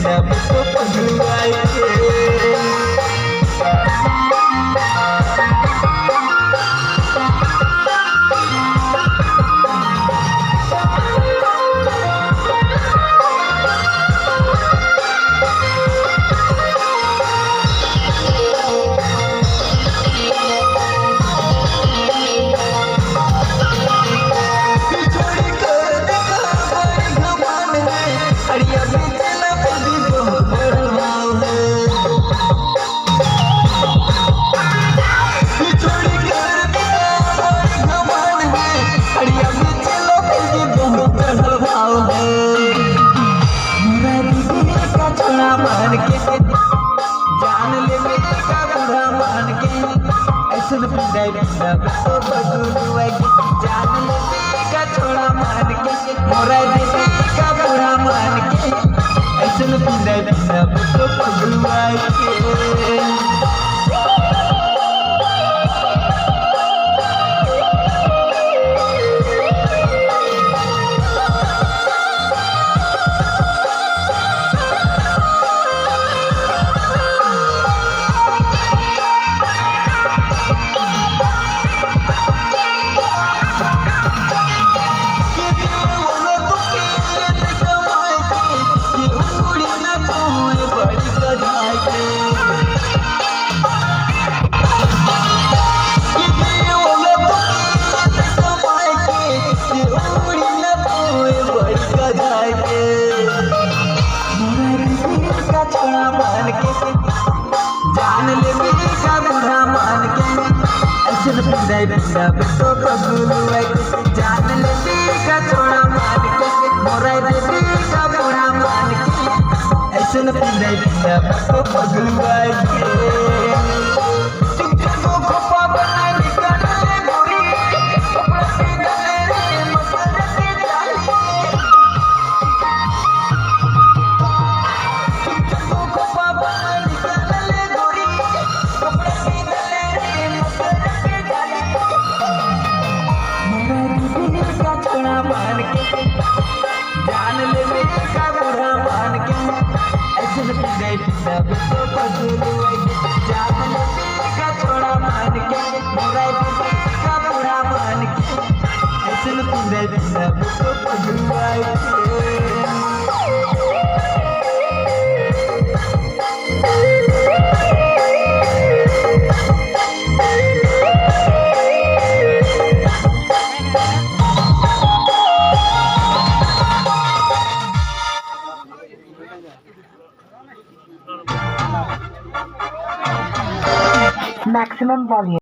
सब तो पगलवाई के मान के जान ले मेरा बुरा मान के ऐसे न पिंडाई सब तो बगुलवा के जान ले मेरा छोड़ा मान के मोरा दे का बुरा मान के ऐसे न पिंडाई सब तो बगुलवा के छोड़ा मान के जान ले मेरा बुरा मान के ऐसे न पिंडाई सब तो बगुलवा के जान ले मेरा छोड़ा मान के मोरा दे का बुरा मान के ऐसे न पिंडाई सब तो बगुलवा के मान के जान ले मेरा बुरा मान के ऐसे न पिंडाई सब तो बगुलवा के जान ले मेरा छोड़ा मान के मोरा दे का बुरा मान के ऐसे न पिंडाई सब तो बगुलवा के maximum volume.